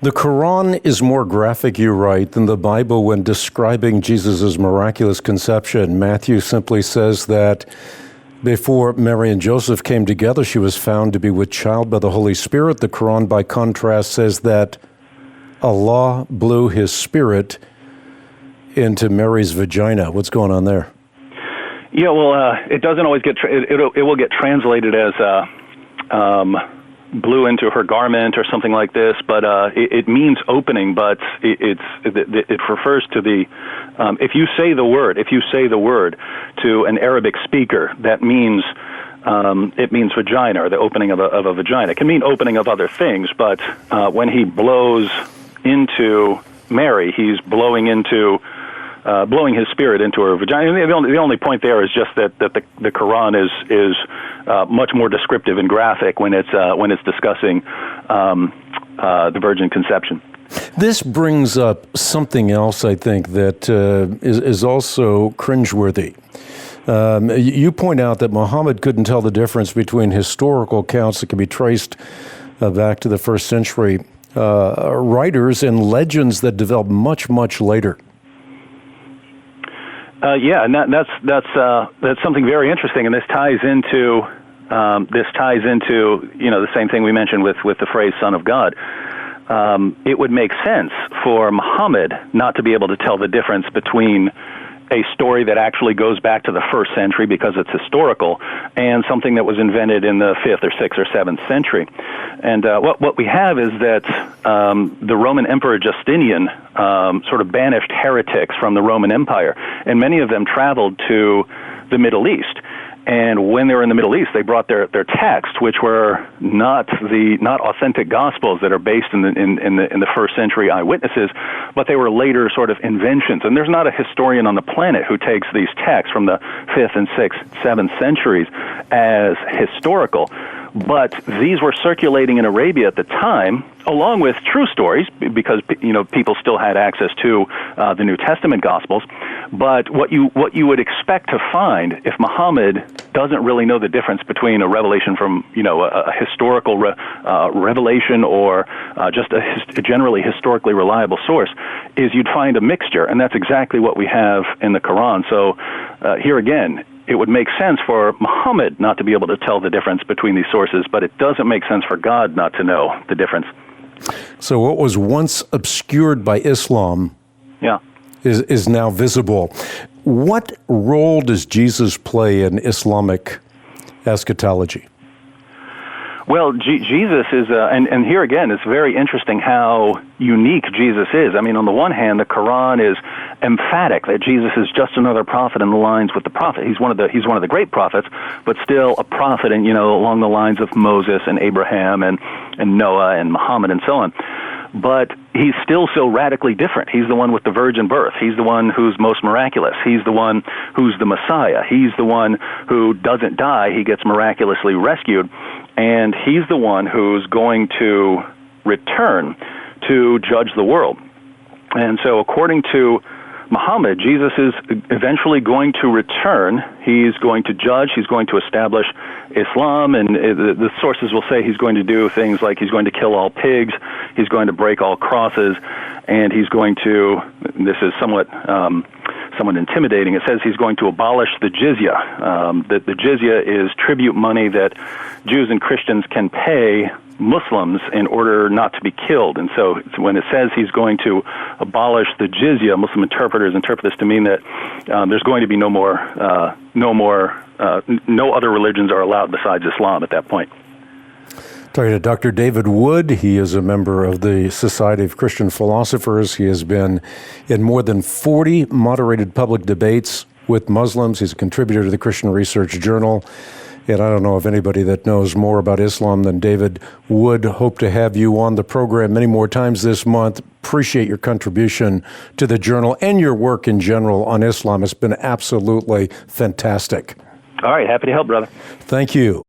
The Quran is more graphic, you write, than the Bible when describing Jesus' miraculous conception. Matthew simply says that before Mary and Joseph came together, she was found to be with child by the Holy Spirit. The Quran, by contrast, says that Allah blew his spirit into Mary's vagina. What's going on there? Yeah, well, it doesn't always get, it will get translated as blew into her garment or something like this, but it means opening, but it refers to the, if you say the word to an Arabic speaker, that means, it means vagina, or the opening of a vagina. It can mean opening of other things, but when he blows into Mary, he's blowing his spirit into her vagina. The only point there is just that the Quran is much more descriptive and graphic when it's discussing the virgin conception. This brings up something else, I think, that is also cringeworthy. You point out that Muhammad couldn't tell the difference between historical accounts that can be traced back to the first century writers and legends that developed much later. Yeah, and that's something very interesting, and this ties into the same thing we mentioned with the phrase "Son of God." It would make sense for Muhammad not to be able to tell the difference between a story that actually goes back to the first century because it's historical, and something that was invented in the 5th or 6th or 7th century. And what we have is that the Roman Emperor Justinian sort of banished heretics from the Roman Empire, and many of them traveled to the Middle East. And when they were in the Middle East, they brought their texts, which were not authentic gospels that are based in the first century eyewitnesses, but they were later sort of inventions. And there's not a historian on the planet who takes these texts from the 5th and 6th, 7th centuries as historical. But these were circulating in Arabia at the time, along with true stories, because people still had access to the New Testament Gospels. But what you would expect to find if Muhammad doesn't really know the difference between a revelation from a historical revelation or just a generally historically reliable source, is you'd find a mixture, and that's exactly what we have in the Quran. So here again, it would make sense for Muhammad not to be able to tell the difference between these sources, but it doesn't make sense for God not to know the difference. So what was once obscured by Islam is now visible. What role does Jesus play in Islamic eschatology? Well, Jesus is, and here again, it's very interesting how unique Jesus is. I mean, on the one hand, the Quran is emphatic that Jesus is just another prophet in the lines with the prophet. He's one of the great prophets, but still a prophet, and along the lines of Moses and Abraham and Noah and Muhammad and so on. But he's still so radically different. He's the one with the virgin birth. He's the one who's most miraculous. He's the one who's the Messiah. He's the one who doesn't die. He gets miraculously rescued. And he's the one who's going to return to judge the world. And so according to Muhammad, Jesus is eventually going to return. He's going to judge. He's going to establish Islam, and the sources will say he's going to do things like he's going to kill all pigs, he's going to break all crosses, and he's going to, this is somewhat intimidating, it says he's going to abolish the jizya. The jizya is tribute money that Jews and Christians can pay Muslims in order not to be killed. And so when it says he's going to abolish the jizya, Muslim interpreters interpret this to mean that there's going to be no other religions are allowed besides Islam at that point. Talking to Dr. David Wood. He is a member of the Society of Christian Philosophers. He has been in more than 40 moderated public debates with Muslims. He's a contributor to the Christian Research Journal. And I don't know of anybody that knows more about Islam than David Wood. Hope to have you on the program many more times this month. Appreciate your contribution to the journal and your work in general on Islam. It's been absolutely fantastic. All right, happy to help, brother. Thank you.